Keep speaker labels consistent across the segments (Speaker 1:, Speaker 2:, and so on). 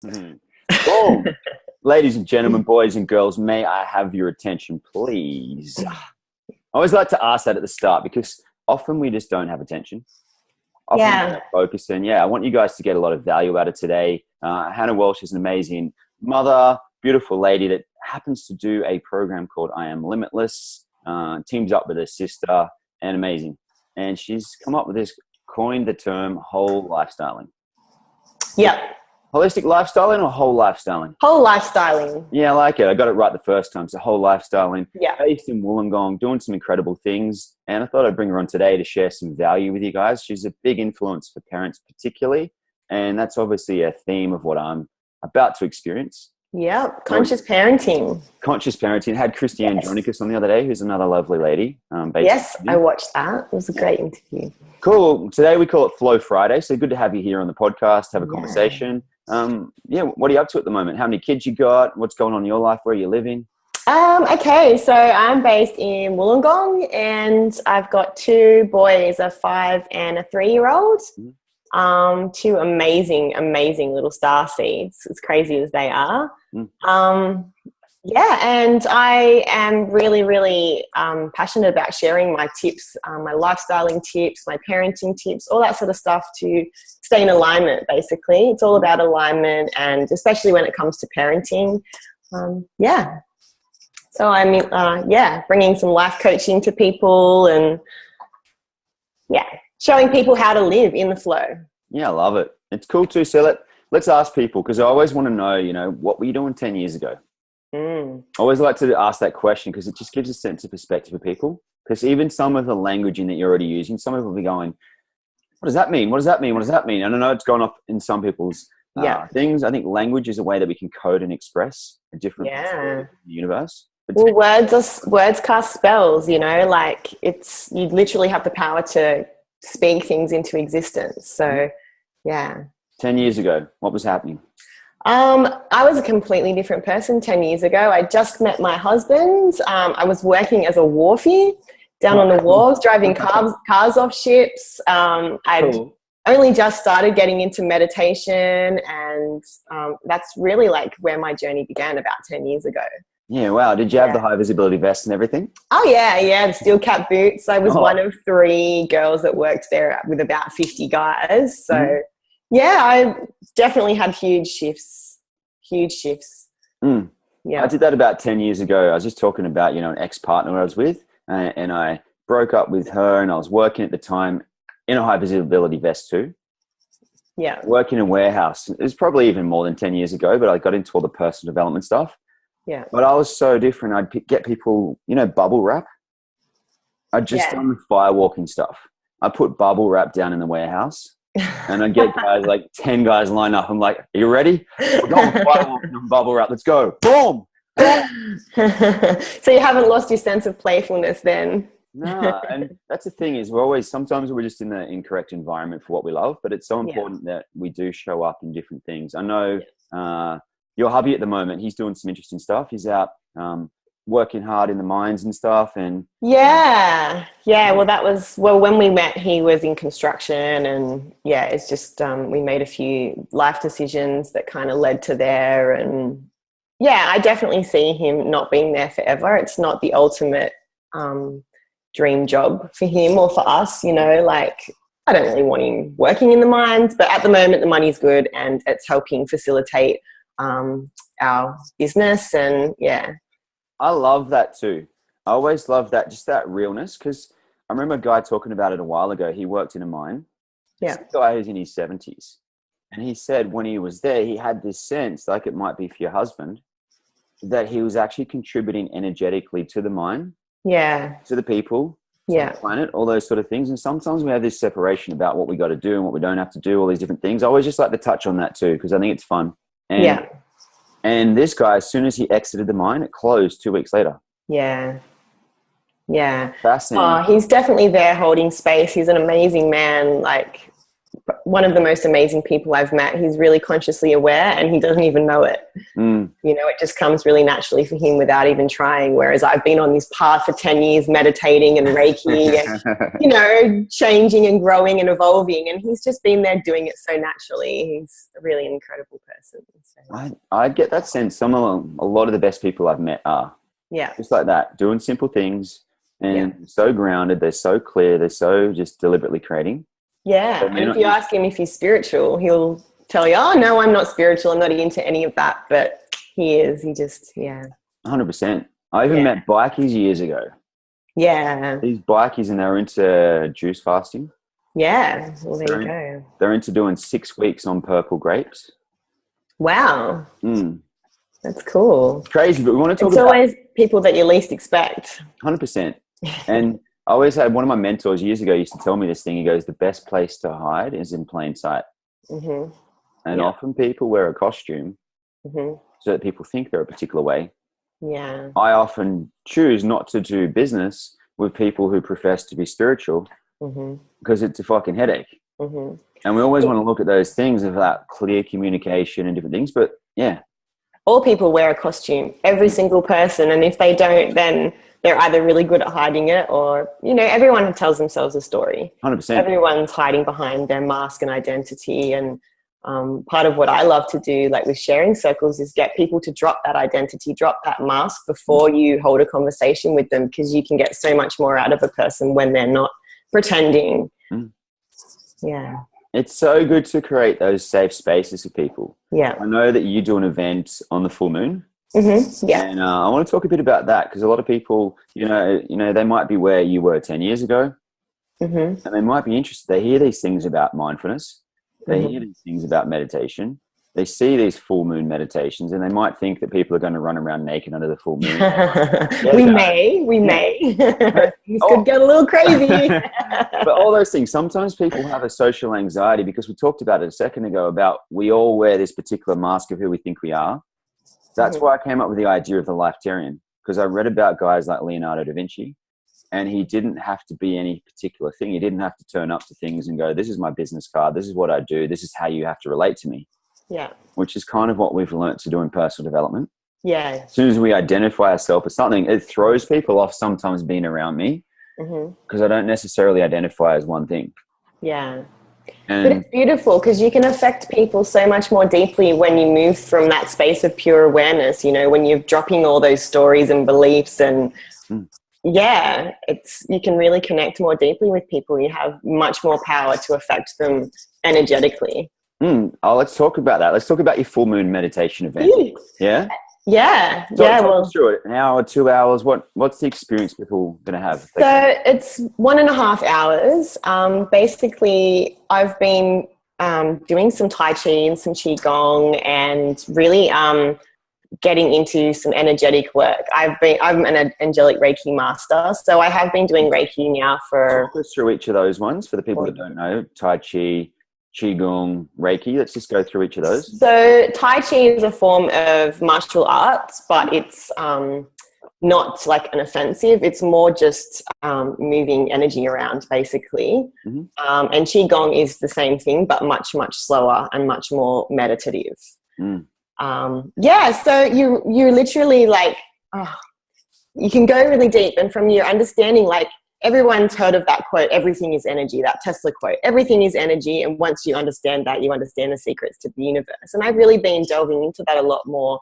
Speaker 1: Mhm. Boom. Ladies and gentlemen, boys and girls, may I have your attention, please? I always like to ask that at the start because often we just don't have attention. Often we
Speaker 2: Yeah.
Speaker 1: don't focus. And yeah, I want you guys to get a lot of value out of today. Hannah Welsh is an amazing mother, beautiful lady that happens to do a program called I Am Limitless, teams up with her sister, and amazing. And she's come up with this, coined the term whole lifestyling.
Speaker 2: Yep.
Speaker 1: Holistic lifestyling or whole lifestyling?
Speaker 2: Whole lifestyling.
Speaker 1: Yeah, I like it. I got it right the first time. So whole lifestyling.
Speaker 2: Yeah.
Speaker 1: Based in Wollongong, doing some incredible things. And I thought I'd bring her on today to share some value with you guys. She's a big influence for parents particularly. And that's obviously a theme of what I'm about to experience.
Speaker 2: Yep. Conscious parenting.
Speaker 1: Conscious parenting. Had Christiane Dronicus on the other day, who's another lovely lady.
Speaker 2: Yes, I watched that. It was a great interview.
Speaker 1: Cool. Today we call it Flow Friday. So good to have you here on the podcast, have a conversation. What are you up to at the moment? How many kids you got? What's going on in your life? Where are you living?
Speaker 2: Okay, so I'm based in Wollongong and I've got two boys, a 5 and a 3-year-old. Two amazing little star seeds, as crazy as they are. And I am really passionate about sharing my tips, my lifestyling tips, my parenting tips, all that sort of stuff to stay in alignment, basically. It's all about alignment, and especially when it comes to parenting. So I'm, bringing some life coaching to people and, showing people how to live in the flow.
Speaker 1: Yeah, I love it. It's cool too. So let's ask people, because I always want to know, what were you doing 10 years ago? I always like to ask that question because it just gives a sense of perspective for people. Because even some of the languaging that you're already using, some people will be going, what does that mean? What does that mean? What does that mean? And I know it's gone off in some people's things. I think language is a way that we can code and express a different universe.
Speaker 2: Well, words cast spells, like you literally have the power to speak things into existence. So,
Speaker 1: 10 years ago, what was happening?
Speaker 2: I was a completely different person 10 years ago. I just met my husband. I was working as a wharfie down on the Wals, driving cars off ships. I'd only just started getting into meditation, and that's really like where my journey began about 10 years ago.
Speaker 1: Yeah, wow. Did you have the high visibility vest and everything?
Speaker 2: Oh, yeah, the steel cap boots. I was one of 3 girls that worked there with about 50 guys. So, I definitely had huge shifts. Yeah.
Speaker 1: I did that about 10 years ago. I was just talking about, an ex-partner I was with, and I broke up with her, and I was working at the time in a high visibility vest too.
Speaker 2: Yeah.
Speaker 1: Working in a warehouse. It was probably even more than 10 years ago, but I got into all the personal development stuff.
Speaker 2: Yeah.
Speaker 1: But I was so different. I'd get people, bubble wrap. I'd just done the firewalking stuff. I put bubble wrap down in the warehouse, and I'd get guys, like 10 guys line up. I'm like, are you ready? We're going firewalking and bubble wrap. Let's go. Boom.
Speaker 2: So you haven't lost your sense of playfulness then?
Speaker 1: No, and that's the thing is sometimes we're just in the incorrect environment for what we love, but it's so important that we do show up in different things. I know your hubby at the moment, he's doing some interesting stuff. He's out working hard in the mines and stuff. And well, when we met, he was in construction, and it's just we made a few life decisions that kind of led to there. And I definitely see him not being there forever. It's not the ultimate dream job for him or for us, like I don't really want him working in the mines, but at the moment the money's good and it's helping facilitate our business. And I love that too. I always love that, just that realness, because I remember a guy talking about it a while ago. He worked in a mine. It's a guy who's in his 70s, and he said when he was there, he had this sense, like it might be for your husband, that he was actually contributing energetically to the mine, to the people, to the planet, all those sort of things. And sometimes we have this separation about what we got to do and what we don't have to do, all these different things. I always just like to touch on that too, because I think it's fun. And, and this guy, as soon as he exited the mine, it closed 2 weeks later.
Speaker 2: Yeah.
Speaker 1: Fascinating.
Speaker 2: Oh, he's definitely there holding space. He's an amazing man. Like,
Speaker 1: one of the most amazing people I've met. He's really consciously aware and he doesn't even know it. You know, it just comes really naturally for him without even trying. Whereas I've been on this path for 10 years, meditating and Reiki and, you know, changing and growing and evolving. And he's just been there doing it so naturally. He's a really incredible person. So.
Speaker 2: I get that sense. A lot of the best people I've met are just like that, doing simple things and so grounded. They're so clear. They're so just deliberately creating.
Speaker 1: Yeah, and if you ask him if he's spiritual, he'll tell you, oh, no, I'm not spiritual. I'm not into any of that. But he is. He just,
Speaker 2: 100%. I even met bikies years ago.
Speaker 1: Yeah.
Speaker 2: These bikies, and they were into juice fasting.
Speaker 1: Yeah, well, there you go.
Speaker 2: They're into doing 6 weeks on purple grapes.
Speaker 1: Wow. That's cool.
Speaker 2: Crazy, but we want to talk
Speaker 1: about... It's always people that you least expect.
Speaker 2: 100%. And I always had one of my mentors years ago used to tell me this thing. He goes, the best place to hide is in plain sight. And often people wear a costume so that people think they're a particular way.
Speaker 1: Yeah.
Speaker 2: I often choose not to do business with people who profess to be spiritual because it's a fucking headache. And we always want to look at those things about clear communication and different things. But
Speaker 1: all people wear a costume, every single person. And if they don't, then they're either really good at hiding it or, you know, everyone tells themselves a story.
Speaker 2: 100%.
Speaker 1: Everyone's hiding behind their mask and identity. And part of what I love to do, like with sharing circles, is get people to drop that identity, drop that mask before you hold a conversation with them, because you can get so much more out of a person when they're not pretending. Yeah.
Speaker 2: It's so good to create those safe spaces for people.
Speaker 1: Yeah.
Speaker 2: I know that you do an event on the full moon.
Speaker 1: Yeah.
Speaker 2: And I want to talk a bit about that, because a lot of people, you know, they might be where you were 10 years ago and they might be interested. They hear these things about mindfulness. They hear these things about meditation. They see these full moon meditations and they might think that people are going to run around naked under the full moon.
Speaker 1: We may. This could get a little crazy.
Speaker 2: But all those things, sometimes people have a social anxiety, because we talked about it a second ago about we all wear this particular mask of who we think we are. That's why I came up with the idea of the Lifetarian, because I read about guys like Leonardo da Vinci, and he didn't have to be any particular thing. He didn't have to turn up to things and go, this is my business card, this is what I do, this is how you have to relate to me.
Speaker 1: Yeah.
Speaker 2: Which is kind of what we've learned to do in personal development.
Speaker 1: Yeah.
Speaker 2: As soon as we identify ourselves as something, it throws people off sometimes being around me, because I don't necessarily identify as one thing.
Speaker 1: Yeah.
Speaker 2: And
Speaker 1: but it's beautiful, because you can affect people so much more deeply when you move from that space of pure awareness, you know, when you're dropping all those stories and beliefs and you can really connect more deeply with people. You have much more power to affect them energetically.
Speaker 2: Let's talk about that. Let's talk about your full moon meditation event. Yeah?
Speaker 1: Yeah.
Speaker 2: Talk us through it. An hour, 2 hours. What's the experience people going to have?
Speaker 1: So it's 1.5 hours. Basically, I've been doing some Tai Chi and some Qigong and really getting into some energetic work. I'm an angelic Reiki master, so I have been doing Reiki now for...
Speaker 2: Talk us through each of those ones for the people that don't know. Tai Chi, Qigong, Reiki. Let's just go through each of those.
Speaker 1: So Tai Chi is a form of martial arts, but it's not like an offensive. It's more just moving energy around, basically. And Qigong is the same thing, but much, much slower and much more meditative. So you literally like, you can go really deep, and from your understanding, like, everyone's heard of that quote, everything is energy, that Tesla quote, everything is energy. And once you understand that, you understand the secrets to the universe. And I've really been delving into that a lot more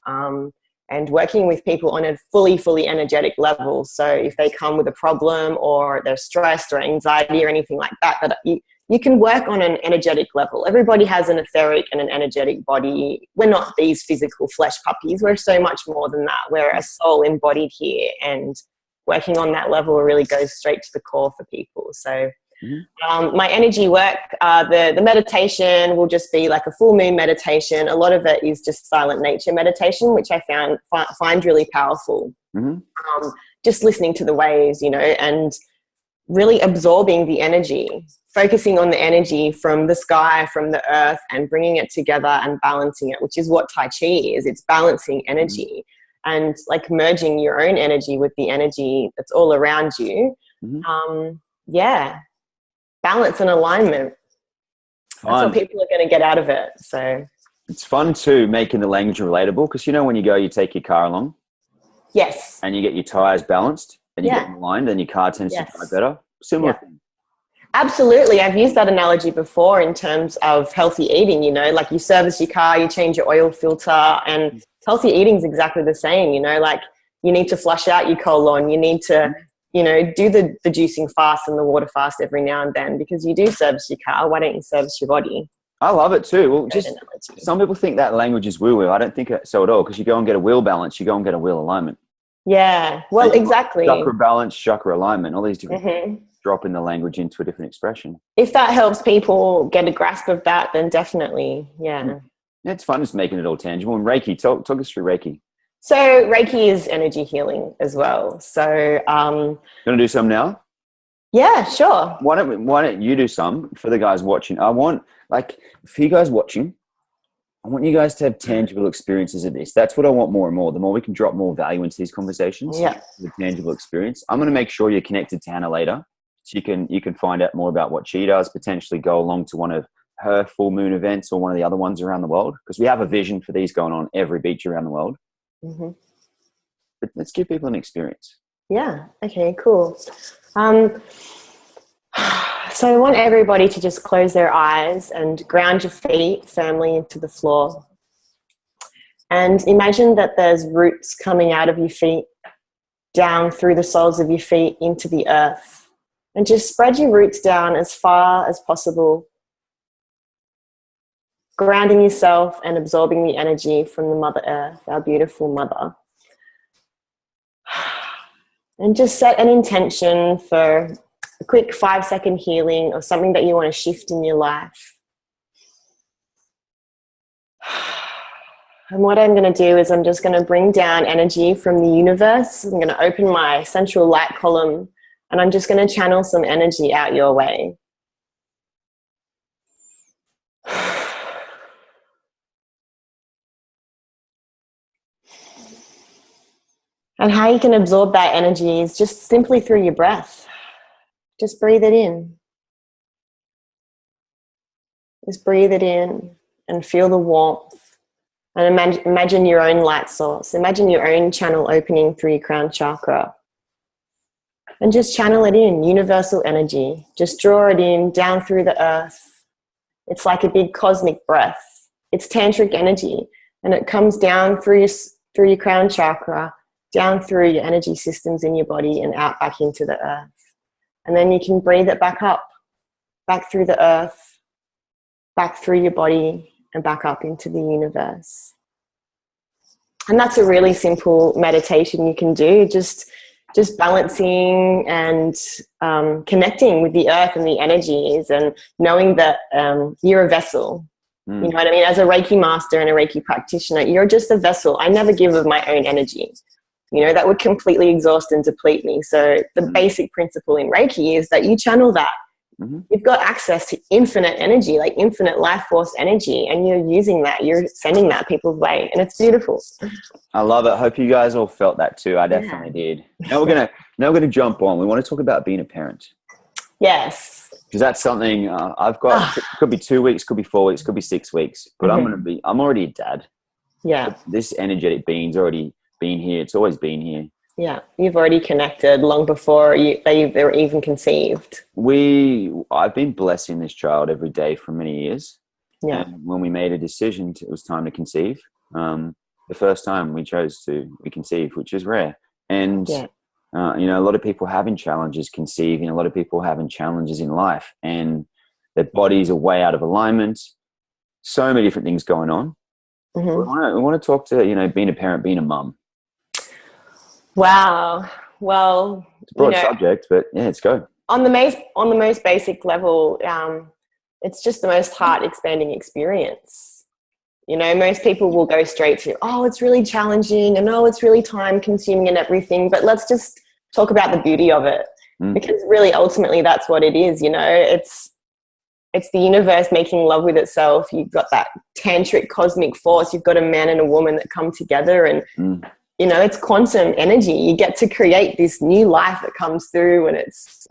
Speaker 1: and working with people on a fully energetic level. So if they come with a problem or they're stressed or anxiety or anything like that, you can work on an energetic level. Everybody has an etheric and an energetic body. We're not these physical flesh puppies. We're so much more than that. We're a soul embodied here, and working on that level really goes straight to the core for people. So my energy work, the meditation will just be like a full moon meditation. A lot of it is just silent nature meditation, which I find really powerful. Just listening to the waves, you know, and really absorbing the energy, focusing on the energy from the sky, from the earth, and bringing it together and balancing it, which is what Tai Chi is. It's balancing energy. And like merging your own energy with the energy that's all around you. Balance and alignment. that's what
Speaker 2: fun.
Speaker 1: people are going to get out of it. So
Speaker 2: It's fun too, making the language relatable, because you know when you take your car along
Speaker 1: yes,
Speaker 2: and you get your tires balanced and you get them aligned, then your car tends to drive better. Similar thing.
Speaker 1: Absolutely. I've used that analogy before in terms of healthy eating, you know, like you service your car, you change your oil filter, and healthy eating is exactly the same, you know, like you need to flush out your colon, you need to, you know, do the juicing fast and the water fast every now and then, because you do service your car. Why don't you service your body?
Speaker 2: I love it too. Well, just some people think that language is woo-woo. I don't think so at all, because you go and get a wheel balance, you go and get a wheel alignment.
Speaker 1: Yeah, well, exactly.
Speaker 2: Chakra balance, chakra alignment, all these different dropping the language into a different expression.
Speaker 1: If that helps people get a grasp of that, then definitely, yeah.
Speaker 2: It's fun just making it all tangible. And Reiki, talk us through Reiki.
Speaker 1: So Reiki is energy healing as well. So
Speaker 2: gonna do some now?
Speaker 1: Yeah, sure.
Speaker 2: Why don't you do some for the guys watching? I want, like, for you guys watching, I want you guys to have tangible experiences of this. That's what I want more and more. The more we can drop more value into these conversations, the tangible experience. I'm going to make sure you're connected to Hannah later, so you can find out more about what she does, potentially go along to one of her full moon events or one of the other ones around the world, because we have a vision for these going on every beach around the world. But let's give people an experience.
Speaker 1: Yeah. Okay, cool. So I want everybody to just close their eyes and ground your feet firmly into the floor. And imagine that there's roots coming out of your feet, down through the soles of your feet into the earth. And just spread your roots down as far as possible, grounding yourself and absorbing the energy from the Mother Earth, our beautiful mother. And just set an intention for a quick 5-second healing or something that you want to shift in your life. And what I'm going to do is I'm just going to bring down energy from the universe. I'm going to open my central light column and I'm just going to channel some energy out your way. And how you can absorb that energy is just simply through your breath. Just breathe it in. Just breathe it in and feel the warmth. And imagine your own light source. Imagine your own channel opening through your crown chakra. And just channel it in, universal energy. Just draw it in, down through the earth. It's like a big cosmic breath. It's tantric energy. And it comes down through your crown chakra, down through your energy systems in your body and out back into the earth. And then you can breathe it back up, back through the earth, back through your body and back up into the universe. And that's a really simple meditation you can do, just balancing and connecting with the earth and the energies and knowing that you're a vessel. You know what I mean? As a Reiki master and a Reiki practitioner, you're just a vessel. I never give of my own energy. You know, that would completely exhaust and deplete me. So the basic principle in Reiki is that you channel that. You've got access to infinite energy, like infinite life force energy, and you're using that. You're sending that people's way, and it's beautiful.
Speaker 2: I love it. Hope you guys all felt that too. I definitely did. Now we're gonna jump on. We want to talk about being a parent.
Speaker 1: Yes.
Speaker 2: Because that's something I've got. Could be 2 weeks, could be 4 weeks, could be 6 weeks. But I'm already a dad.
Speaker 1: Yeah.
Speaker 2: This energetic being's already been here. It's always been here.
Speaker 1: Yeah, you've already connected long before they were even conceived.
Speaker 2: I've been blessing this child every day for many years.
Speaker 1: Yeah.
Speaker 2: And when we made a decision, it was time to conceive. The first time we conceived, which is rare. And, you know, a lot of people having challenges conceiving, a lot of people having challenges in life, and their bodies are way out of alignment. So many different things going on. We want to talk to, you know, being a parent, being a mum.
Speaker 1: Wow. Well,
Speaker 2: it's a broad subject, but yeah, let's go.
Speaker 1: On the most basic level, it's just the most heart expanding experience. You know, most people will go straight to, oh, it's really challenging and oh, it's really time consuming and everything. But let's just talk about the beauty of it, because really ultimately that's what it is. You know, it's the universe making love with itself. You've got that tantric cosmic force. You've got a man and a woman that come together and, you know, it's quantum energy. You get to create this new life that comes through, and it's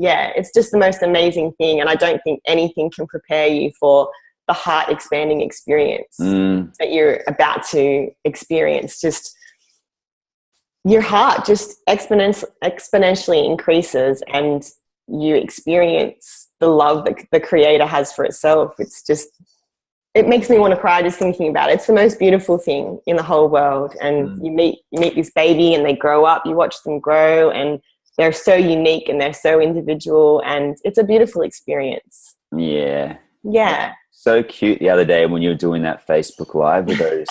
Speaker 1: just the most amazing thing. And I don't think anything can prepare you for the heart expanding experience that you're about to experience. Just your heart just exponentially increases, and you experience the love that the creator has for itself. It's just, it makes me want to cry just thinking about it. It's the most beautiful thing in the whole world. And you meet this baby and they grow up, you watch them grow, and they're so unique and they're so individual, and it's a beautiful experience.
Speaker 2: Yeah.
Speaker 1: So
Speaker 2: cute the other day when you were doing that Facebook Live with those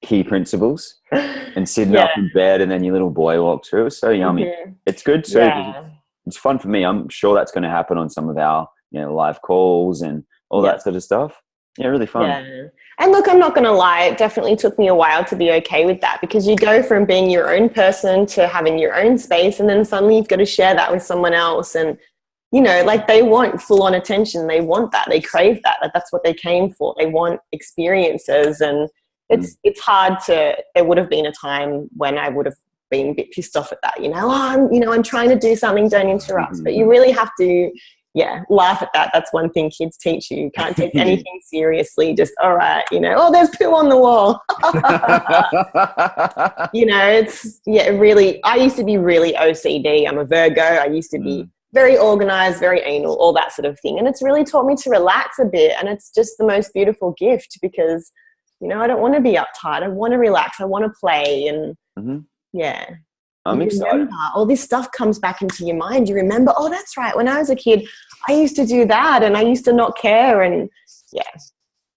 Speaker 2: key principles and sitting up in bed, and then your little boy walked through. It was so yummy. It's good too. It's fun for me. I'm sure that's going to happen on some of our live calls and all that sort of stuff. Yeah, really fun.
Speaker 1: Yeah. And look, I'm not going to lie, it definitely took me a while to be okay with that, because you go from being your own person to having your own space, and then suddenly you've got to share that with someone else. And like, they want full-on attention. They want that. They crave that. That's what they came for. They want experiences. And it's hard to, there would have been a time when I would have been a bit pissed off at that, I'm trying to do something, don't interrupt. But you really have to, laugh at that. That's one thing kids teach you. You can't take anything seriously. Just, all right, there's poo on the wall. Really, I used to be really OCD. I'm a Virgo. I used to be very organized, very anal, all that sort of thing. And it's really taught me to relax a bit. And it's just the most beautiful gift, because, I don't want to be uptight. I want to relax. I want to play. And
Speaker 2: I'm excited.
Speaker 1: All this stuff comes back into your mind. You remember, oh, that's right. When I was a kid, I used to do that, and I used to not care. And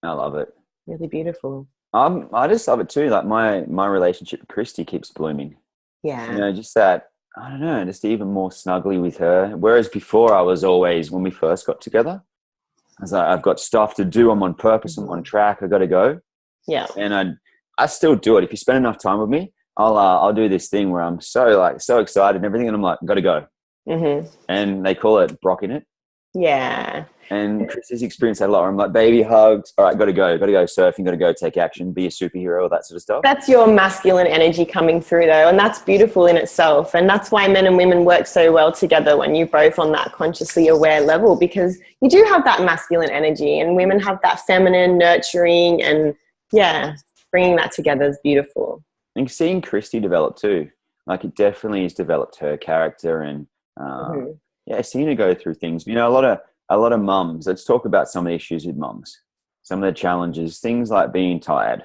Speaker 2: I love it.
Speaker 1: Really beautiful.
Speaker 2: I just love it too. Like my relationship with Christy keeps blooming.
Speaker 1: Yeah.
Speaker 2: Just that, I don't know, just even more snuggly with her. Whereas before I was always, when we first got together, I was like, I've got stuff to do. I'm on purpose. I'm on track. I got to go.
Speaker 1: Yeah.
Speaker 2: And I still do it. If you spend enough time with me, I'll do this thing where I'm so excited and everything, and I'm like, got to go. And they call it brocking it.
Speaker 1: Yeah.
Speaker 2: And Chris's experienced that a lot. Where I'm like, baby hugs. All right, got to go surfing, got to go take action, be a superhero, all that sort of stuff.
Speaker 1: That's your masculine energy coming through, though, and that's beautiful in itself. And that's why men and women work so well together, when you're both on that consciously aware level, because you do have that masculine energy, and women have that feminine, nurturing, and bringing that together is beautiful.
Speaker 2: And seeing Christy develop too, like, it definitely has developed her character, and seeing her go through things. A lot of mums. Let's talk about some of the issues with mums, some of the challenges, things like being tired,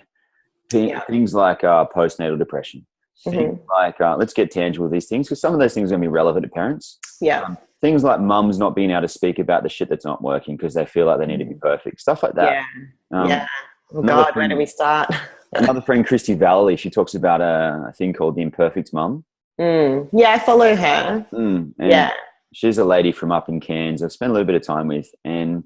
Speaker 2: things like postnatal depression, things like let's get tangible with these things, because some of those things are going to be relevant to parents. Things like mums not being able to speak about the shit that's not working because they feel like they need to be perfect, stuff like that.
Speaker 1: Oh God, where do we start?
Speaker 2: Another friend, Christy Valley, she talks about a thing called the imperfect mum.
Speaker 1: Yeah, I follow her.
Speaker 2: She's a lady from up in Cairns I've spent a little bit of time with, and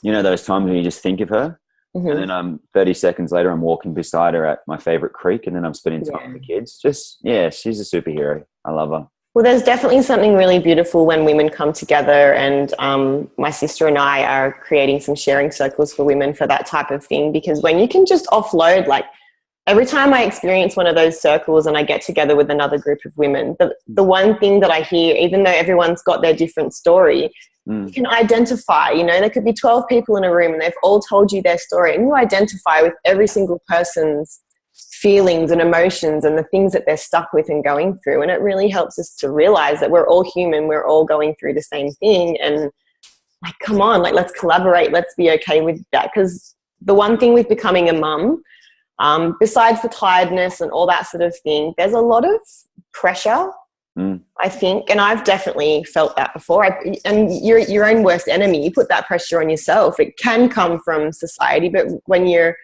Speaker 2: those times when you just think of her, and then 30 seconds later I'm walking beside her at my favorite creek, and then I'm spending time with the kids. Just she's a superhero. I love her.
Speaker 1: Well, there's definitely something really beautiful when women come together, and my sister and I are creating some sharing circles for women for that type of thing, because when you can just offload, like, every time I experience one of those circles and I get together with another group of women, the one thing that I hear, even though everyone's got their different story, you can identify, there could be 12 people in a room and they've all told you their story, and you identify with every single person's feelings and emotions and the things that they're stuck with and going through. And it really helps us to realize that we're all human. We're all going through the same thing. And like, come on, like, let's collaborate. Let's be okay with that. Because the one thing with becoming a mum, besides the tiredness and all that sort of thing, there's a lot of pressure, I think. And I've definitely felt that before. And you're your own worst enemy. You put that pressure on yourself. It can come from society, but when you're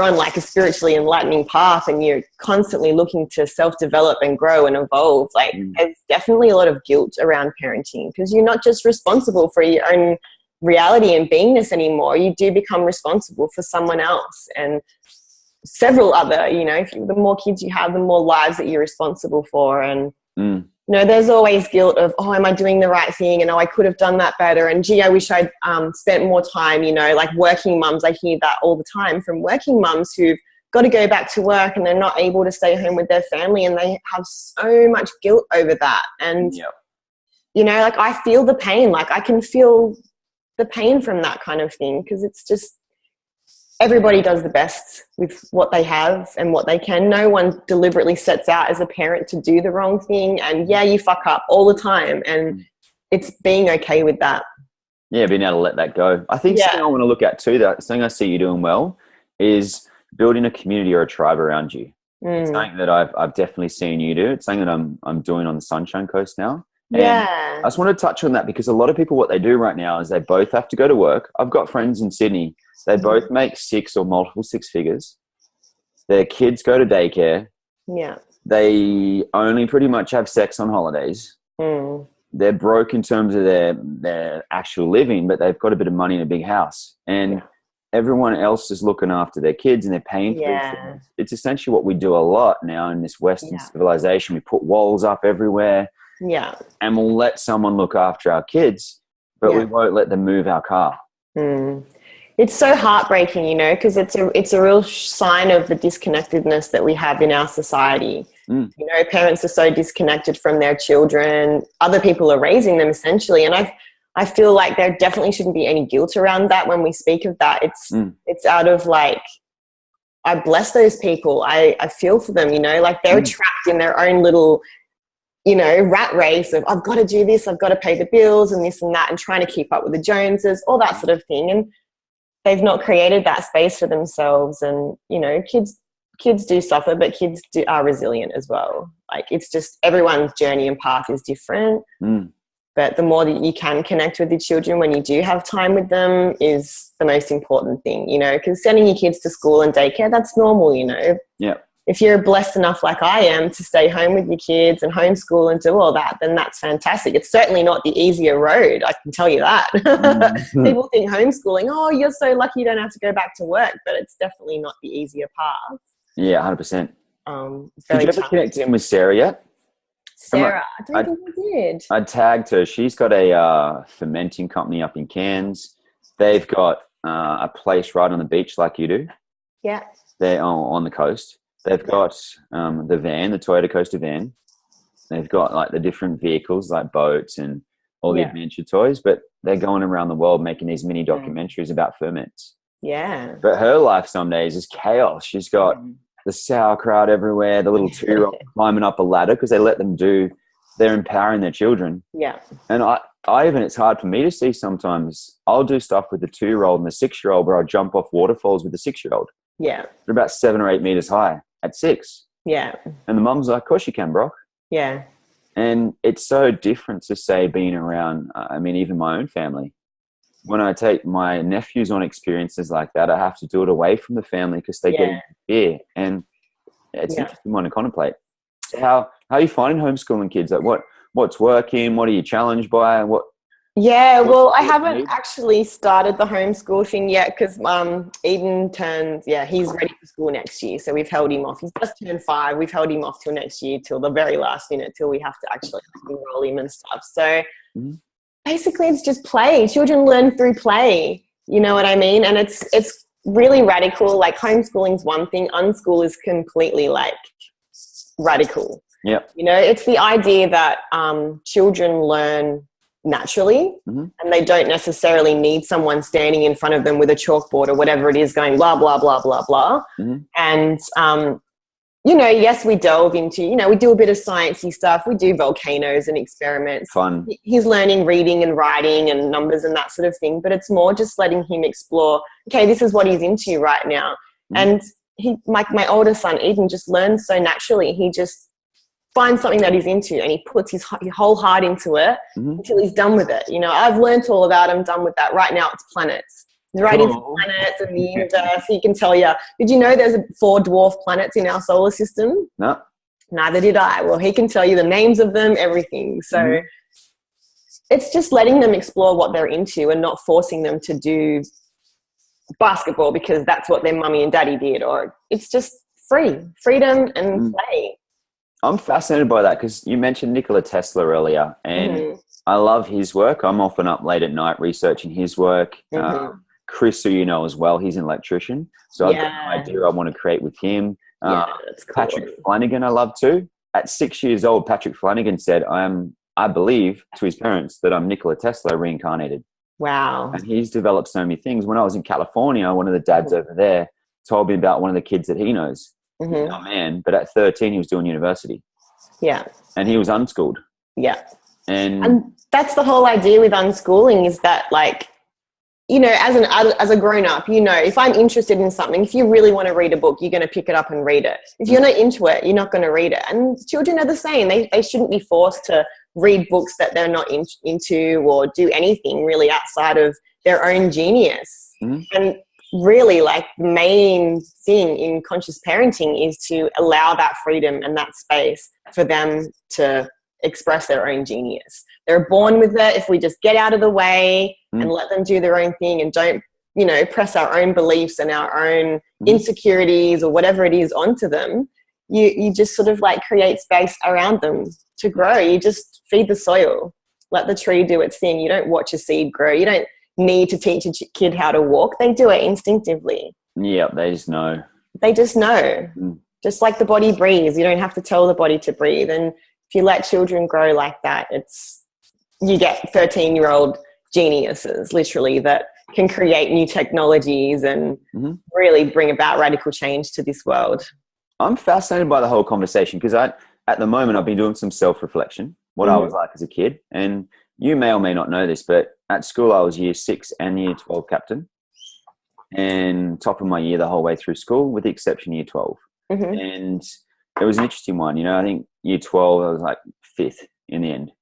Speaker 1: on like a spiritually enlightening path and you're constantly looking to self-develop and grow and evolve, like, there's definitely a lot of guilt around parenting, because you're not just responsible for your own reality and beingness anymore. You do become responsible for someone else and several other, the more kids you have, the more lives that you're responsible for. And there's always guilt of, oh, am I doing the right thing? And, oh, I could have done that better. And gee, I wish I'd spent more time, like working mums. I hear that all the time from working mums who've got to go back to work and they're not able to stay home with their family, and they have so much guilt over that. And, like, I feel the pain. Like, I can feel the pain from that kind of thing, because it's just everybody does the best with what they have and what they can. No one deliberately sets out as a parent to do the wrong thing, and yeah, you fuck up all the time, and it's being okay with that.
Speaker 3: Yeah, being able to let that go. I think something I want to look at too, that something I see you doing well, is building a community or a tribe around you. It's something that I've definitely seen you do. It's something that I'm doing on the Sunshine Coast now. And I just want to touch on that, because a lot of people, what they do right now is they both have to go to work. I've got friends in Sydney. They both make 6 or multiple 6 figures. Their kids go to daycare.
Speaker 1: Yeah.
Speaker 3: They only pretty much have sex on holidays. They're broke in terms of their actual living, but they've got a bit of money in a big house. And everyone else is looking after their kids and they're paying for it. It's essentially what we do a lot now in this Western civilization. We put walls up everywhere.
Speaker 1: Yeah.
Speaker 3: And we'll let someone look after our kids, but we won't let them move our car.
Speaker 1: It's so heartbreaking, you know, because it's a real sign of the disconnectedness that we have in our society. You know, parents are so disconnected from their children. Other people are raising them essentially. And I feel like there definitely shouldn't be any guilt around that when we speak of that. It's out of like, I bless those people. I feel for them, you know, like they're trapped in their own little, you know, rat race of I've got to do this, I've got to pay the bills and this and that, and trying to keep up with the Joneses, all that sort of thing. And they've not created that space for themselves. And, you know, kids do suffer, but kids are resilient as well. Like, it's just everyone's journey and path is different. But the more that you can connect with your children when you do have time with them is the most important thing, you know, because sending your kids to school and daycare, that's normal, you know.
Speaker 3: Yeah.
Speaker 1: If you're blessed enough like I am to stay home with your kids and homeschool and do all that, then that's fantastic. It's certainly not the easier road, I can tell you that. People think homeschooling, oh, you're so lucky you don't have to go back to work, but it's definitely not the easier path.
Speaker 3: Yeah, 100%.
Speaker 1: Did
Speaker 3: you ever connect in with Sarah yet?
Speaker 1: Sarah, I don't think I did.
Speaker 3: I tagged her. She's got a fermenting company up in Cairns. They've got a place right on the beach like you do.
Speaker 1: Yeah.
Speaker 3: They're on the coast. They've got the van, the Toyota Coaster van. They've got like the different vehicles like boats and all the adventure toys, but they're going around the world making these mini documentaries about ferments.
Speaker 1: Yeah.
Speaker 3: But her life some days is chaos. She's got the sauerkraut everywhere, the little 2-year-old climbing up a ladder because they let them do, they're empowering their children.
Speaker 1: Yeah.
Speaker 3: And I even, it's hard for me to see sometimes. I'll do stuff with the 2-year-old and the 6-year-old where I jump off waterfalls with the 6-year-old.
Speaker 1: Yeah.
Speaker 3: They're about 7 or 8 meters high at 6.
Speaker 1: Yeah.
Speaker 3: And the mum's like, of course you can, Brock.
Speaker 1: Yeah.
Speaker 3: And it's so different to say being around, I mean, even my own family. When I take my nephews on experiences like that, I have to do it away from the family because they get into fear. And it's an interesting one to contemplate. How are you finding homeschooling kids? Like what's working? What are you challenged by?
Speaker 1: Yeah, well, I haven't actually started the homeschool thing yet because Eden turns, he's ready for school next year. So we've held him off. He's just turned 5. We've held him off till next year, till the very last minute, till we have to actually enroll him and stuff. So basically it's just play. Children learn through play. You know what I mean? And it's really radical. Like homeschooling's one thing. Unschool is completely like radical.
Speaker 3: Yeah.
Speaker 1: You know, it's the idea that children learn naturally and they don't necessarily need someone standing in front of them with a chalkboard or whatever it is going blah, blah, blah, blah, blah. And, you know, yes, we delve into, you know, we do a bit of sciencey stuff. We do volcanoes and experiments.
Speaker 3: Fun.
Speaker 1: He's learning reading and writing and numbers and that sort of thing, but it's more just letting him explore, okay, this is what he's into right now. And he, like my older son, Eden, just learns so naturally. He just finds something that he's into and he puts his whole heart into it until he's done with it. You know, I've learned all about, I'm done with that. Right now it's planets. He's right into planets and the universe. He can tell you, did you know there's 4 dwarf planets in our solar system?
Speaker 3: No.
Speaker 1: Neither did I. Well, he can tell you the names of them, everything. So it's just letting them explore what they're into and not forcing them to do basketball because that's what their mummy and daddy did, or it's just freedom and play.
Speaker 3: I'm fascinated by that because you mentioned Nikola Tesla earlier and I love his work. I'm often up late at night researching his work. Chris, who you know as well, he's an electrician. So I've got an idea I want to create with him.
Speaker 1: That's cool.
Speaker 3: Patrick Flanagan I love too. At 6 years old, Patrick Flanagan said, I believe to his parents that I'm Nikola Tesla reincarnated.
Speaker 2: Wow.
Speaker 3: And he's developed so many things. When I was in California, one of the dads over there told me about one of the kids that he knows. He's a young man, but at 13, he was doing university.
Speaker 2: Yeah.
Speaker 3: And he was unschooled.
Speaker 2: Yeah.
Speaker 3: And
Speaker 2: that's the whole idea with unschooling, is that, like, you know, as a grown-up, you know, if I'm interested in something, if you really want to read a book, you're going to pick it up and read it. If you're not into it, you're not going to read it. And children are the same. They shouldn't be forced to read books that they're not into, or do anything really outside of their own genius. And really, like, the main thing in conscious parenting is to allow that freedom and that space for them to express their own genius. They're born with it. If we just get out of the way and let them do their own thing, and don't, you know, press our own beliefs and our own insecurities or whatever it is onto them, you just sort of like create space around them to grow. You just feed the soil, let the tree do its thing. You don't watch a seed grow. You don't need to teach a kid how to walk. They do it instinctively.
Speaker 3: Yeah, they just know.
Speaker 2: They just know. Just like the body breathes. You don't have to tell the body to breathe. And if you let children grow like that, you get 13-year-old geniuses, literally, that can create new technologies and really bring about radical change to this world.
Speaker 3: I'm fascinated by the whole conversation, because at the moment I've been doing some self-reflection, what I was like as a kid. And you may or may not know this, but at school I was year 6 and year 12 captain, and top of my year the whole way through school, with the exception of year 12. And it was an interesting one. You know, I think year 12 I was like 5th in the end.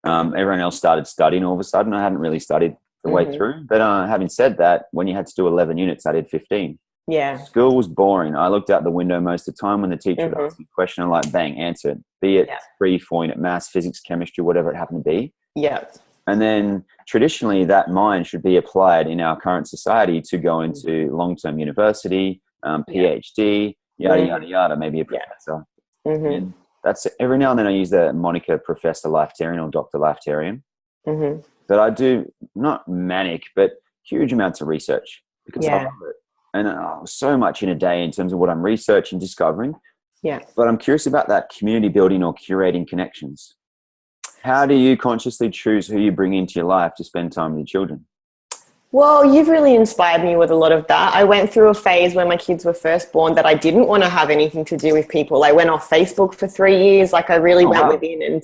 Speaker 3: Everyone else started studying all of a sudden. I hadn't really studied the way through. But having said that, when you had to do 11 units, I did 15.
Speaker 2: Yeah.
Speaker 3: School was boring. I looked out the window most of the time when the teacher would ask me a question. I'm like, bang, answer it. Be it 3, 4 unit maths, physics, chemistry, whatever it happened to be.
Speaker 2: Yeah.
Speaker 3: And then traditionally that mind should be applied in our current society to go into long-term university, PhD, yada, yada, yada, maybe a professor. And that's every now and then I use the moniker Professor Lifetarian or Dr. Lifetarian. But I do not manic, but huge amounts of research, because I love it. And so much in a day in terms of what I'm researching, discovering.
Speaker 2: Yeah.
Speaker 3: But I'm curious about that community building or curating connections. How do you consciously choose who you bring into your life to spend time with your children?
Speaker 2: Well, you've really inspired me with a lot of that. I went through a phase when my kids were first born that I didn't want to have anything to do with people. I went off Facebook for 3 years. Like, I really went within, and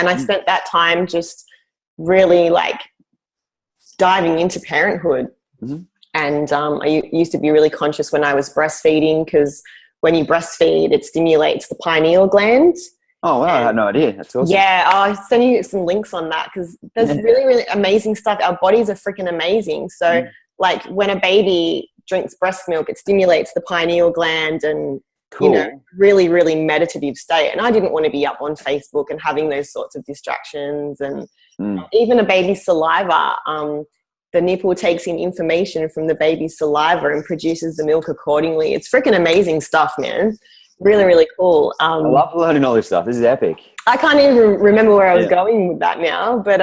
Speaker 2: I spent that time just really like diving into parenthood. And I used to be really conscious when I was breastfeeding, because when you breastfeed, it stimulates the pineal gland.
Speaker 3: Oh, wow. I had no idea. That's awesome.
Speaker 2: Yeah, I'll send you some links on that, because there's really, really amazing stuff. Our bodies are freaking amazing. So, like, when a baby drinks breast milk, it stimulates the pineal gland, and, you know, really, really meditative state. And I didn't want to be up on Facebook and having those sorts of distractions. And even a baby's saliva, the nipple takes in information from the baby's saliva and produces the milk accordingly. It's freaking amazing stuff, man. Really, really cool.
Speaker 3: I love learning all this stuff. This is epic.
Speaker 2: I can't even remember where I was going with that now, but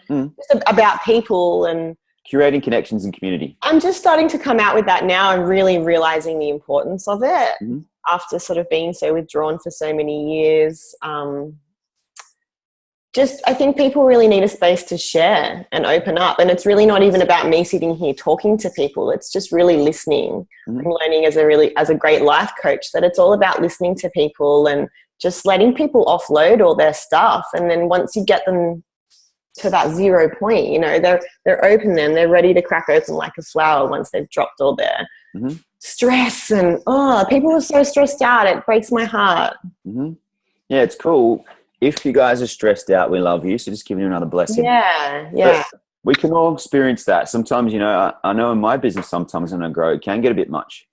Speaker 2: just about people and
Speaker 3: curating connections and community.
Speaker 2: I'm just starting to come out with that now and really realizing the importance of it after sort of being so withdrawn for so many years. I think people really need a space to share and open up. And it's really not even about me sitting here talking to people. It's just really listening. I'm learning as a great life coach that it's all about listening to people and just letting people offload all their stuff. And then once you get them to that 0 point, you know, they're open then. They're ready to crack open like a flower once they've dropped all their stress. And, people are so stressed out. It breaks my heart.
Speaker 3: Yeah, it's cool. If you guys are stressed out, we love you. So just giving you another blessing.
Speaker 2: Yeah.
Speaker 3: But we can all experience that. Sometimes, you know, I know in my business, sometimes when I grow, it can get a bit much.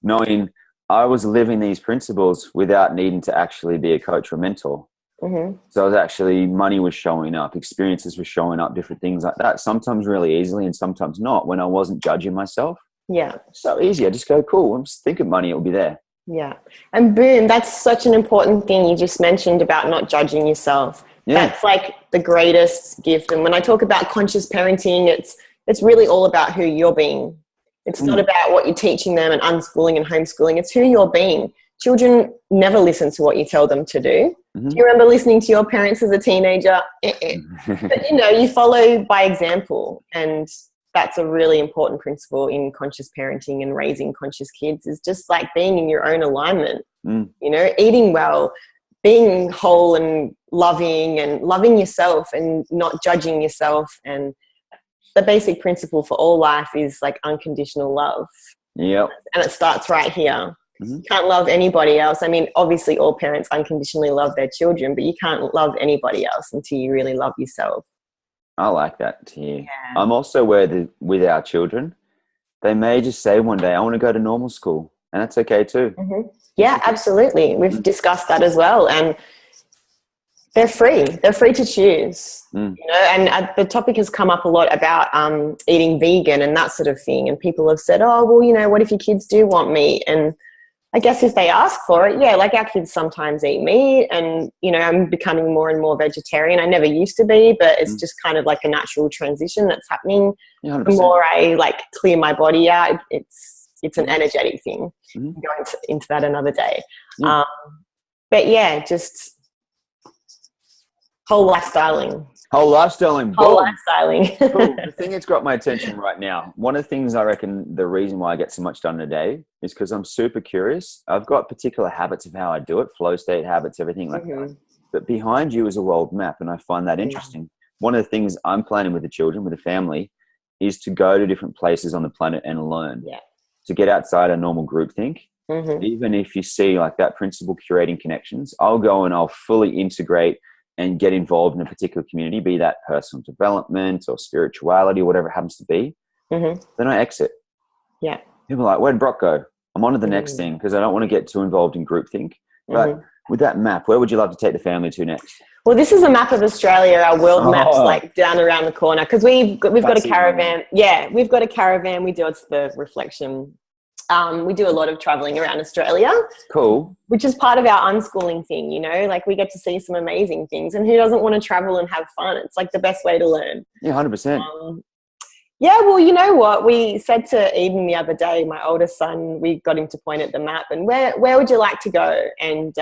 Speaker 3: Knowing I was living these principles without needing to actually be a coach or mentor. So I was actually, money was showing up, experiences were showing up, different things like that. Sometimes really easily and sometimes not, when I wasn't judging myself.
Speaker 2: Yeah.
Speaker 3: So easy. I just go, cool. I'm just thinking money, it'll be there.
Speaker 2: Yeah. And boom, that's such an important thing you just mentioned about not judging yourself. That's like the greatest gift. And when I talk about conscious parenting, it's really all about who you're being. It's not about what you're teaching them and unschooling and homeschooling. It's who you're being. Children never listen to what you tell them to do.
Speaker 3: Mm-hmm.
Speaker 2: Do you remember listening to your parents as a teenager? But, you know, you follow by example, and that's a really important principle in conscious parenting and raising conscious kids, is just like being in your own alignment, you know, eating well, being whole and loving yourself and not judging yourself. And the basic principle for all life is like unconditional love.
Speaker 3: Yep.
Speaker 2: And it starts right here.
Speaker 3: Mm-hmm.
Speaker 2: You can't love anybody else. I mean, obviously all parents unconditionally love their children, but you can't love anybody else until you really love yourself.
Speaker 3: I like that to hear. Yeah. I'm also aware that with our children, they may just say one day, I want to go to normal school. And that's okay too.
Speaker 2: Mm-hmm. Yeah, absolutely. We've discussed that as well. And they're free. They're free to choose. You know, and the topic has come up a lot about eating vegan and that sort of thing. And people have said, oh, well, you know, what if your kids do want meat? And I guess if they ask for it, yeah, like our kids sometimes eat meat, and, you know, I'm becoming more and more vegetarian. I never used to be, but it's just kind of like a natural transition that's happening.
Speaker 3: 100%.
Speaker 2: The more I like clear my body out, it's an energetic thing. Going into that another day. But yeah, just whole lifestyling.
Speaker 3: Whole lifestyling.
Speaker 2: Whole lifestyling.
Speaker 3: Cool. The thing that's got my attention right now, one of the things I reckon the reason why I get so much done in a day is because I'm super curious. I've got particular habits of how I do it, flow state habits, everything like that. But behind you is a world map, and I find that interesting. One of the things I'm planning with the children, with the family, is to go to different places on the planet and learn.
Speaker 2: Yeah.
Speaker 3: To get outside a normal groupthink. Even if you see like that principle, curating connections, I'll go and I'll fully integrate and get involved in a particular community, be that personal development or spirituality or whatever it happens to be. Then I exit.
Speaker 2: Yeah.
Speaker 3: People are like, where'd Brock go? I'm on to the next thing because I don't want to get too involved in groupthink. But with that map, where would you love to take the family to next?
Speaker 2: Well, this is a map of Australia. Our world map's like down around the corner because we've got a caravan. Yeah, we've got a caravan. We do, it's the reflection. We do a lot of traveling around Australia.
Speaker 3: Cool.
Speaker 2: Which is part of our unschooling thing, you know, like we get to see some amazing things, and who doesn't want to travel and have fun? It's like the best way to learn.
Speaker 3: Yeah, 100%.
Speaker 2: Yeah, well, you know what? We said to Eden the other day, my oldest son, we got him to point at the map, and where would you like to go? And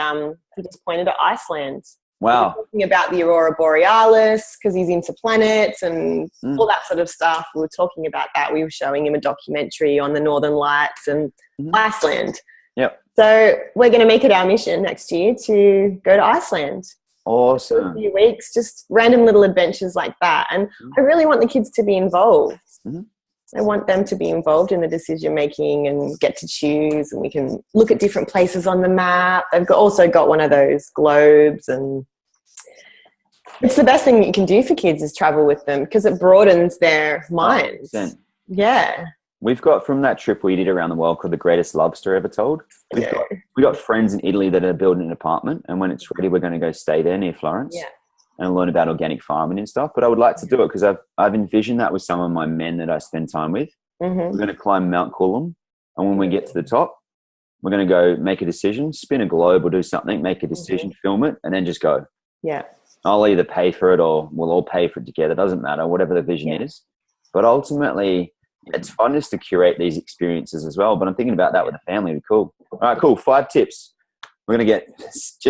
Speaker 2: he just pointed at Iceland.
Speaker 3: Wow.
Speaker 2: We were talking about the Aurora Borealis because he's into planets and all that sort of stuff. We were talking about that. We were showing him a documentary on the Northern Lights and Iceland.
Speaker 3: Yep.
Speaker 2: So we're going to make it our mission next year to go to Iceland.
Speaker 3: Awesome.
Speaker 2: For a few weeks, just random little adventures like that. And I really want the kids to be involved. I want them to be involved in the decision making and get to choose, and we can look at different places on the map. They've also got one of those globes, and it's the best thing that you can do for kids is travel with them because it broadens their minds. 100%. Yeah.
Speaker 3: We've got, from that trip we did around the world called The Greatest Love Story Ever Told, we got friends in Italy that are building an apartment, and when it's ready, we're going to go stay there near Florence and learn about organic farming and stuff. But I would like to do it because I've envisioned that with some of my men that I spend time with. We're going to climb Mount Coolum, and when we get to the top, we're going to go make a decision, spin a globe or do something, make a decision, film it, and then just go.
Speaker 2: Yeah.
Speaker 3: I'll either pay for it or we'll all pay for it together. It doesn't matter, whatever the vision is. But ultimately, it's fun just to curate these experiences as well. But I'm thinking about that with the family. It'd be cool. All right, cool. 5 tips. We're going to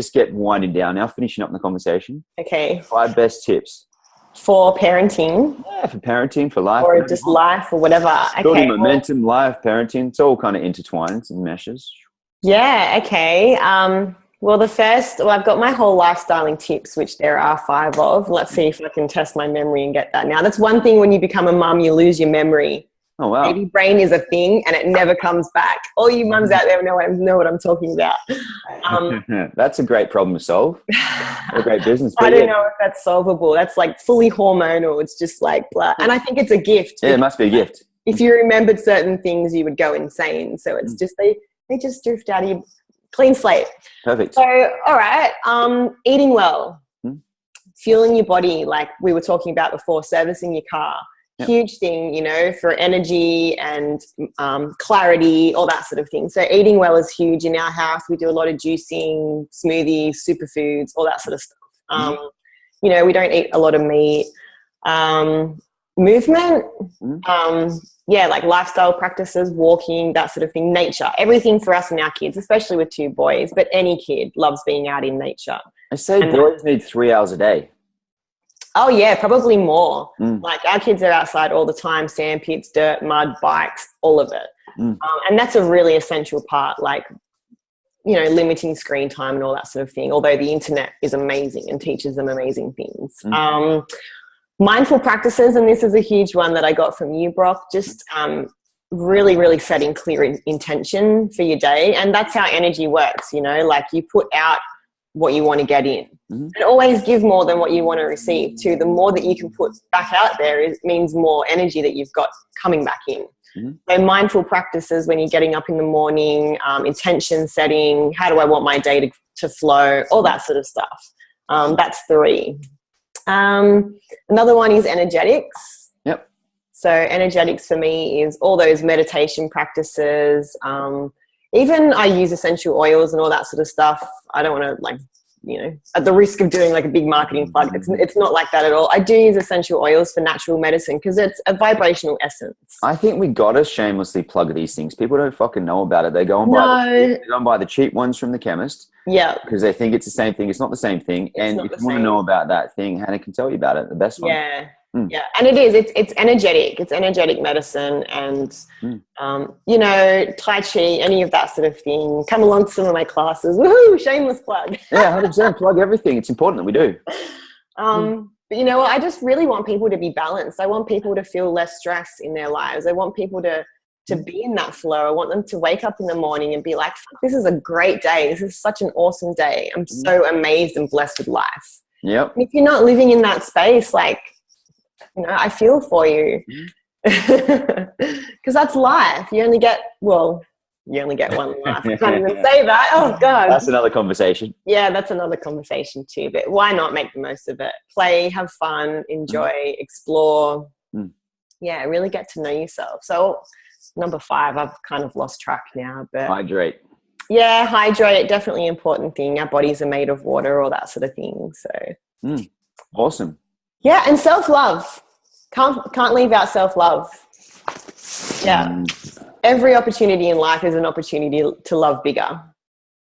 Speaker 3: get winding down now, finishing up the conversation.
Speaker 2: Okay.
Speaker 3: 5 best tips.
Speaker 2: For parenting?
Speaker 3: Yeah, for parenting, for life.
Speaker 2: Or just life or whatever.
Speaker 3: Building momentum, life, parenting. It's all kind of intertwined and meshes.
Speaker 2: Yeah, okay. Well, I've got my whole lifestyling tips, which there are 5 of. Let's see if I can test my memory and get that. Now, that's one thing when you become a mum, you lose your memory.
Speaker 3: Oh, wow.
Speaker 2: Baby brain is a thing and it never comes back. All you mums out there know what I'm talking about.
Speaker 3: That's a great problem to solve. A great business.
Speaker 2: I don't know if that's solvable. That's like fully hormonal. It's just like blah. And I think it's a gift.
Speaker 3: Yeah, it must be a gift.
Speaker 2: If you remembered certain things, you would go insane. So it's just they just drift out of you. Clean slate.
Speaker 3: Perfect.
Speaker 2: So, all right. Eating well, fueling your body, like we were talking about before, servicing your car. Yep. Huge thing, you know, for energy and clarity, all that sort of thing. So eating well is huge in our house. We do a lot of juicing, smoothies, superfoods, all that sort of stuff. You know, we don't eat a lot of meat. Movement, like lifestyle practices, walking, that sort of thing, nature, everything for us and our kids, especially with 2 boys, but any kid loves being out in nature.
Speaker 3: I say boys need 3 hours a day.
Speaker 1: Oh yeah, probably more. Like our kids are outside all the time, sand pits, dirt, mud, bikes, all of it. And that's a really essential part, like, you know, limiting screen time and all that sort of thing, although the internet is amazing and teaches them amazing things. Mindful practices, and this is a huge one that I got from you, Brock, just really, really setting clear intention for your day. And that's how energy works, you know, like you put out what you want to get in. And always give more than what you want to receive too. The more that you can put back out there means more energy that you've got coming back in. So mindful practices when you're getting up in the morning, intention setting, how do I want my day to flow, all that sort of stuff. That's 3. Another one is energetics.
Speaker 3: Yep.
Speaker 1: So energetics for me is all those meditation practices. Even I use essential oils and all that sort of stuff. I don't want to, like, you know, at the risk of doing like a big marketing plug, it's not like that at all. I do use essential oils for natural medicine because it's a vibrational essence.
Speaker 3: I think we got to shamelessly plug these things. People don't fucking know about it. They go and buy the cheap ones from the chemist. Yeah. Because they think it's the same thing. It's not the same thing. And if you want to know about that thing, Hannah can tell you about it. The best one.
Speaker 1: Yeah. Yeah. And it is. It's energetic. It's energetic medicine. And, you know, Tai Chi, any of that sort of thing. Come along to some of my classes. Woohoo! Shameless plug.
Speaker 3: Yeah, 100%. Plug everything. It's important that we do.
Speaker 1: But you know what? I just really want people to be balanced. I want people to feel less stress in their lives. I want people to be in that flow. I want them to wake up in the morning and be like, fuck, this is a great day. This is such an awesome day. I'm so amazed and blessed with life.
Speaker 3: Yep.
Speaker 1: And if you're not living in that space, like, you know, I feel for you. Because that's life. You only get one life. I can't even say that. Oh, God.
Speaker 3: That's another conversation.
Speaker 1: Yeah, that's another conversation too. But why not make the most of it? Play, have fun, enjoy, explore. Yeah, really get to know yourself. So number 5, I've kind of lost track now. But
Speaker 3: hydrate.
Speaker 1: Yeah, hydrate. Definitely an important thing. Our bodies are made of water, all that sort of thing. So
Speaker 3: awesome.
Speaker 1: Yeah, and self-love. Can't leave out self-love. Yeah. Every opportunity in life is an opportunity to love bigger.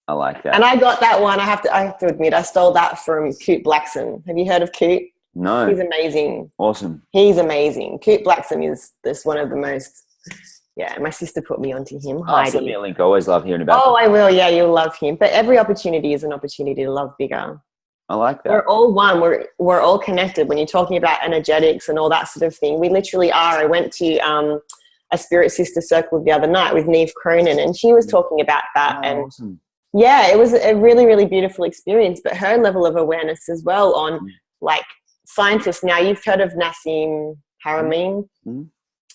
Speaker 3: I like that.
Speaker 1: And I got that one. I have to admit, I stole that from Coot Blackson. Have you heard of Coot?
Speaker 3: No.
Speaker 1: He's amazing.
Speaker 3: Awesome.
Speaker 1: He's amazing. Coot Blackson is this one of the most. Yeah, my sister put me onto him. Heidi.
Speaker 3: Send me a link. I always love hearing about him.
Speaker 1: I will. Yeah, you'll love him. But every opportunity is an opportunity to love bigger.
Speaker 3: I like that.
Speaker 1: We're all one. We're all connected. When you're talking about energetics and all that sort of thing, we literally are. I went to a Spirit Sister Circle the other night with Neve Cronin, and she was talking about that. And
Speaker 3: awesome.
Speaker 1: Yeah, it was a really, really beautiful experience. But her level of awareness as well on like scientists. Now you've heard of Nassim Haramein.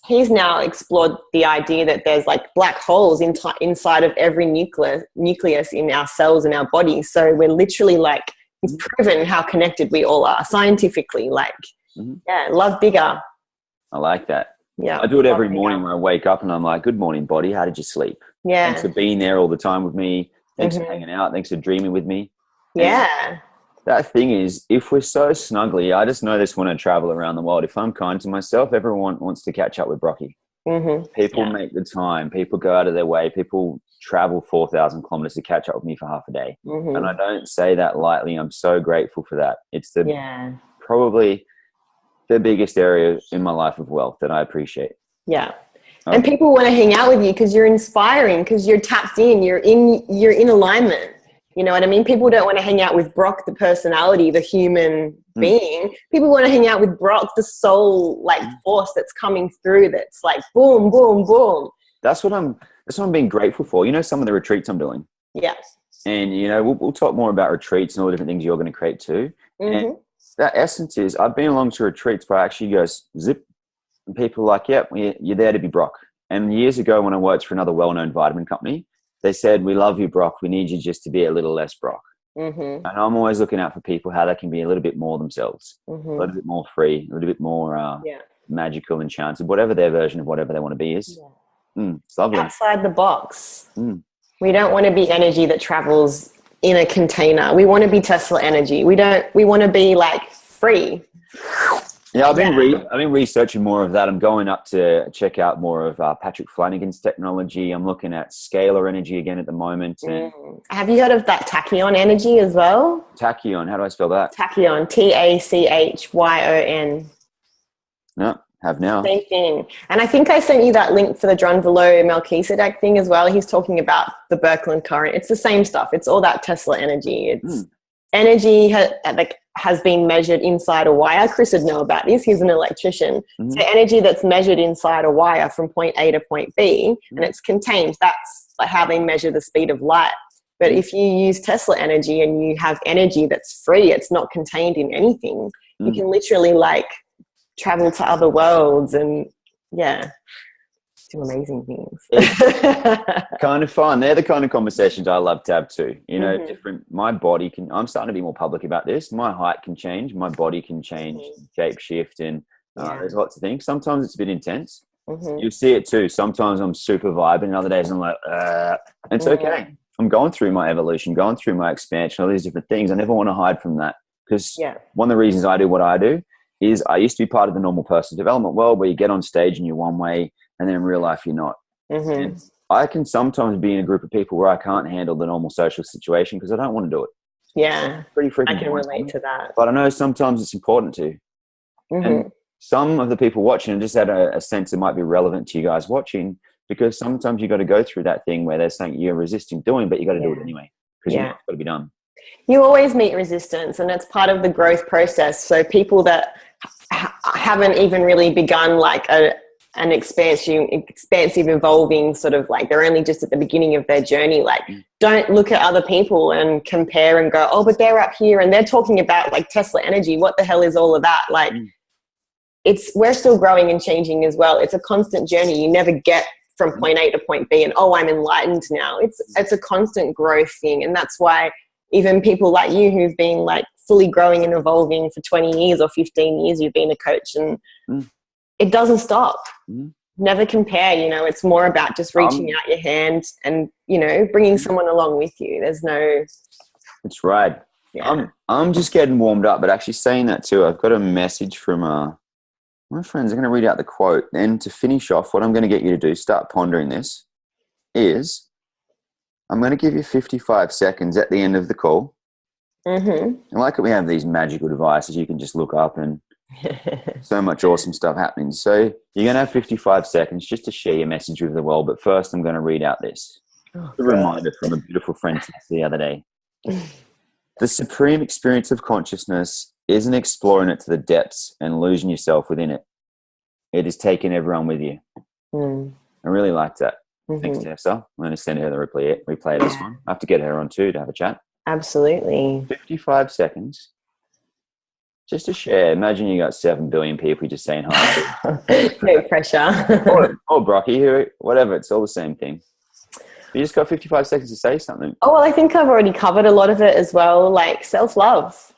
Speaker 1: He's now explored the idea that there's like black holes inside of every nucleus in our cells and our bodies. So we're literally like. It's proven how connected we all are scientifically. Like, yeah, love bigger.
Speaker 3: I like that.
Speaker 1: Yeah,
Speaker 3: I do it every morning when I wake up and I'm like, good morning, body. How did you sleep?
Speaker 1: Yeah.
Speaker 3: Thanks for being there all the time with me. Thanks for hanging out. Thanks for dreaming with me.
Speaker 1: Yeah.
Speaker 3: And that thing is, if we're so snuggly, I just know this when I travel around the world. If I'm kind to myself, everyone wants to catch up with Brocky. People make the time. People go out of their way. People travel 4,000 kilometers to catch up with me for half a day. And I don't say that lightly. I'm so grateful for that. It's probably the biggest area in my life of wealth that I appreciate.
Speaker 1: Yeah. And people want to hang out with you because you're inspiring, because you're tapped in, you're in alignment. You know what I mean? People don't want to hang out with Brock, the personality, the human being. People want to hang out with Brock, the soul, like force that's coming through. That's like boom, boom, boom.
Speaker 3: That's what I'm being grateful for. You know, some of the retreats I'm doing.
Speaker 1: Yeah.
Speaker 3: And you know, we'll talk more about retreats and all the different things you're going to create too. And that essence is, I've been along to retreats where I actually go zip, and people are like, "Yep, you're there to be Brock." And years ago, when I worked for another well-known vitamin company, they said, "We love you, Brock. We need you just to be a little less Brock." And I'm always looking out for people, how they can be a little bit more themselves, a little bit more free, a little bit more magical, enchanted, whatever their version of whatever they want to be is. It's lovely.
Speaker 1: Outside the box. We don't want to be energy that travels in a container. We want to be Tesla energy. We want to be like free.
Speaker 3: Yeah, I've been researching more of that. I'm going up to check out more of Patrick Flanagan's technology. I'm looking at scalar energy again at the moment. And
Speaker 2: Have you heard of that tachyon energy as well?
Speaker 3: tachyon, how do I spell that?
Speaker 2: Tachyon, Tachyon.
Speaker 3: No, have now.
Speaker 2: Same thing. And I think I sent you that link for the Drunvalo Melchizedek thing as well. He's talking about the Birkeland current. It's the same stuff. It's all that Tesla energy. It's energy has been measured inside a wire. Chris would know about this. He's an electrician. So energy that's measured inside a wire from point A to point B, and it's contained. That's like how they measure the speed of light. But if you use Tesla energy and you have energy that's free, it's not contained in anything. You can literally like travel to other worlds and do amazing things.
Speaker 3: Kind of fun. They're the kind of conversations I love to have too. You know, my body I'm starting to be more public about this. My height can change, my body can change, shape shift, and there's lots of things. Sometimes it's a bit intense. You see it too. Sometimes I'm super vibing, and other days I'm like, it's okay. I'm going through my evolution, going through my expansion, all these different things. I never want to hide from that, because one of the reasons I do what I do is I used to be part of the normal personal development world where you get on stage and you're one way, and then in real life you're not. And I can sometimes be in a group of people where I can't handle the normal social situation because I don't want to do it.
Speaker 2: Yeah,
Speaker 3: pretty freaking.
Speaker 2: I can relate to that.
Speaker 3: But I know sometimes it's important to. And some of the people watching, and just had a sense it might be relevant to you guys watching, because sometimes you got to go through that thing where they're saying you're resisting doing, but you got to do it anyway because you know it's got to be done.
Speaker 2: You always meet resistance, and it's part of the growth process. So people that haven't even really begun like an expansive evolving sort of like, they're only just at the beginning of their journey, like don't look at other people and compare and go, oh, but they're up here and they're talking about like Tesla energy. What the hell is all of that? Like we're still growing and changing as well. It's a constant journey. You never get from point A to point B and, oh, I'm enlightened now. It's a constant growth thing. And that's why even people like you who've been like fully growing and evolving for 20 years or 15 years, you've been a coach, and it doesn't stop. Never compare, you know, it's more about just reaching out your hand and, you know, bringing someone along with you. There's no...
Speaker 3: That's right. Yeah. I'm just getting warmed up, but actually saying that too, I've got a message from my friends. I'm going to read out the quote. And to finish off, what I'm going to get you to do, start pondering this, is I'm going to give you 55 seconds at the end of the call. And like we have these magical devices, you can just look up and so much awesome stuff happening. So you're going to have 55 seconds just to share your message with the world. But first, I'm going to read out this. A reminder from a beautiful friend the other day. The supreme experience of consciousness isn't exploring it to the depths and losing yourself within it. It is taking everyone with you. I really like that. Thanks, Tessa. I'm going to send her the replay of this one. I have to get her on too to have a chat.
Speaker 2: Absolutely.
Speaker 3: 55 seconds. Just to share. Imagine you got 7 billion people just saying hi.
Speaker 2: No pressure.
Speaker 3: or Brocky, whatever. It's all the same thing. You just got 55 seconds to say something.
Speaker 2: Oh, well, I think I've already covered a lot of it as well, like self-love.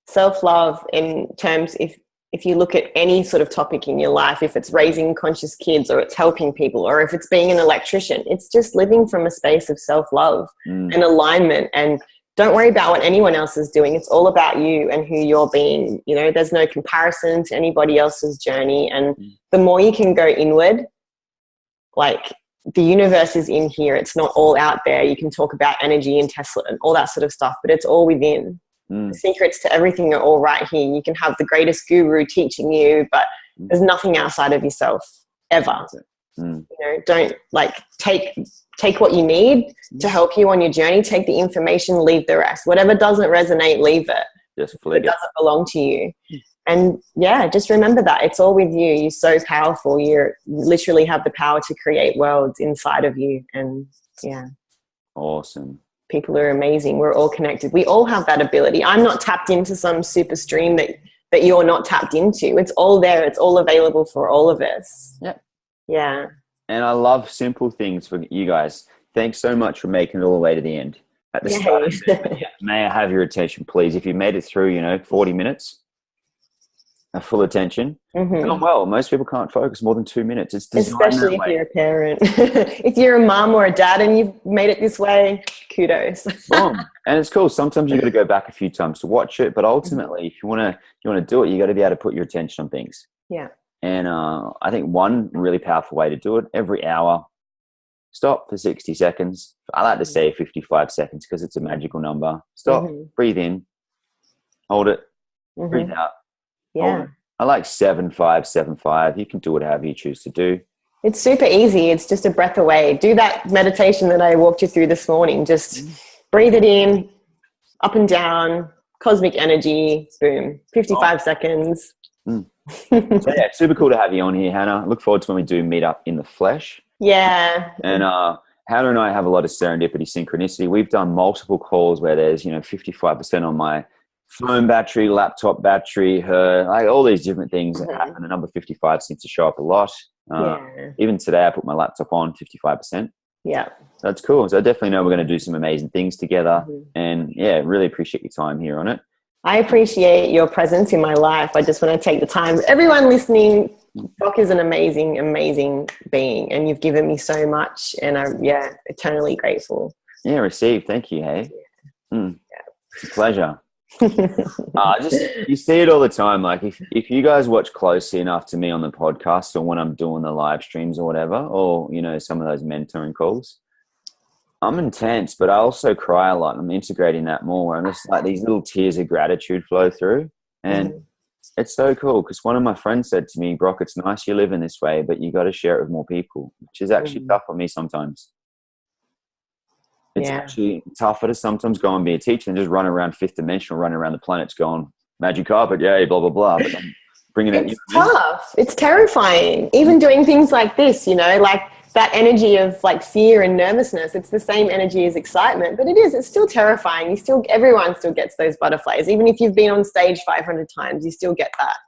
Speaker 2: Self-love in terms, if you look at any sort of topic in your life, if it's raising conscious kids or it's helping people or if it's being an electrician, it's just living from a space of self-love and alignment. And don't worry about what anyone else is doing. It's all about you and who you're being. You know, there's no comparison to anybody else's journey. And the more you can go inward, like the universe is in here. It's not all out there. You can talk about energy and Tesla and all that sort of stuff, but it's all within. The secrets to everything are all right here. You can have the greatest guru teaching you, but there's nothing outside of yourself ever. You know, don't like take what you need to help you on your journey. Take the information, leave the rest. Whatever doesn't resonate, leave it.
Speaker 3: Just
Speaker 2: it doesn't belong to you. And yeah, just remember that it's all with you. You're so powerful. You literally have the power to create worlds inside of you. And yeah.
Speaker 3: Awesome.
Speaker 2: People are amazing. We're all connected. We all have that ability. I'm not tapped into some super stream that you're not tapped into. It's all there. It's all available for all of us.
Speaker 3: Yep.
Speaker 2: Yeah.
Speaker 3: And I love simple things for you guys. Thanks so much for making it all the way to the end. At the start of it, may I have your attention, please? If you made it through, 40 minutes, full attention, done well. Most people can't focus more than 2 minutes. It's
Speaker 2: especially if you're a parent. If you're a mom or a dad and you've made it this way, kudos.
Speaker 3: Boom. And it's cool. Sometimes you got to go back a few times to watch it, but ultimately, if you want to do it, you got to be able to put your attention on things.
Speaker 2: Yeah.
Speaker 3: And I think one really powerful way to do it, every hour, stop for 60 seconds. I like to say 55 seconds because it's a magical number. Stop, breathe in, hold it, breathe out.
Speaker 2: Yeah.
Speaker 3: I like 7-5-7-5. You can do whatever you choose to do.
Speaker 2: It's super easy. It's just a breath away. Do that meditation that I walked you through this morning. Just breathe it in, up and down, cosmic energy, boom, 55 seconds.
Speaker 3: So yeah, super cool to have you on here, Hannah. Look forward to when we do meet up in the flesh.
Speaker 2: Yeah.
Speaker 3: And Hannah and I have a lot of serendipity, synchronicity. We've done multiple calls where there's 55% on my phone battery, laptop battery, like all these different things that happen. The number 55 seems to show up a lot. Even today I put my laptop on 55%.
Speaker 2: Yeah.
Speaker 3: That's cool. So I definitely know we're going to do some amazing things together. And yeah, really appreciate your time here on it.
Speaker 2: I appreciate your presence in my life. I just want to take the time. Everyone listening, Doc is an amazing, amazing being, and you've given me so much, and I'm eternally grateful.
Speaker 3: Yeah, received. Thank you. Hey, it's a pleasure. You see it all the time. Like if you guys watch closely enough to me on the podcast or when I'm doing the live streams or whatever, or some of those mentoring calls, I'm intense, but I also cry a lot. I'm integrating that more, and it's like these little tears of gratitude flow through, and it's so cool because one of my friends said to me, Brock, it's nice you live in this way, but you got to share it with more people, which is actually tough on me sometimes. It's actually tougher to sometimes go and be a teacher and just run around fifth dimensional, run around the planets going, magic carpet, yay, blah, blah, blah. But I'm bringing it.
Speaker 2: It's tough. It's terrifying. Even doing things like this, like that energy of like fear and nervousness, it's the same energy as excitement, but it's still terrifying. Everyone still gets those butterflies. Even if you've been on stage 500 times, you still get that.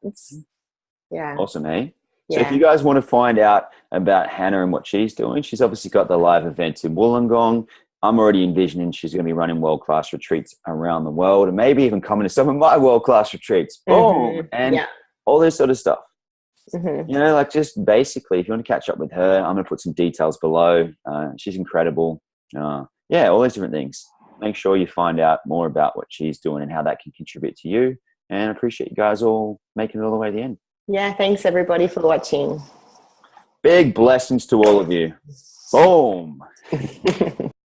Speaker 3: Awesome, eh? So if you guys want to find out about Hannah and what she's doing, she's obviously got the live events in Wollongong. I'm already envisioning she's going to be running world-class retreats around the world and maybe even coming to some of my world-class retreats. Boom! And all this sort of stuff. Like just basically, if you want to catch up with her, I'm going to put some details below. She's incredible. All these different things. Make sure you find out more about what she's doing and how that can contribute to you. And I appreciate you guys all making it all the way to the end.
Speaker 2: Yeah, thanks everybody for watching.
Speaker 3: Big blessings to all of you. Boom!